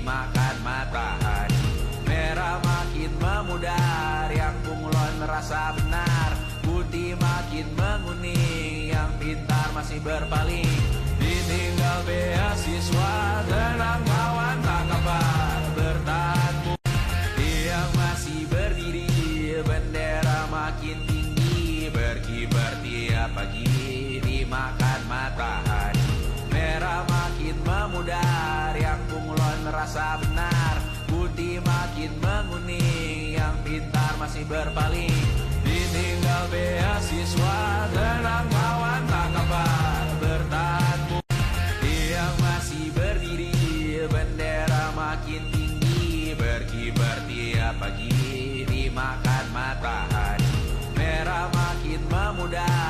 dimakan matahari. Merah makin memudar, yang bunglon merasa benar. Putih makin menguning, yang pintar masih berpaling. Ditinggal beasiswa, tenang kawan tak kabar. Bertahan yang masih berdiri, bendera makin tinggi. Berkibar tiap pagi, dimakan matahari. Merah makin memudar, yang bunglon merasa benar. Putih makin menguning, yang pintar masih berpaling. Ditinggal beasiswa, tenang kawan tak kabar. Bertahan yang masih berdiri, bendera makin tinggi. Berkibar tiap pagi, dimakan matahari. Merah makin memudar.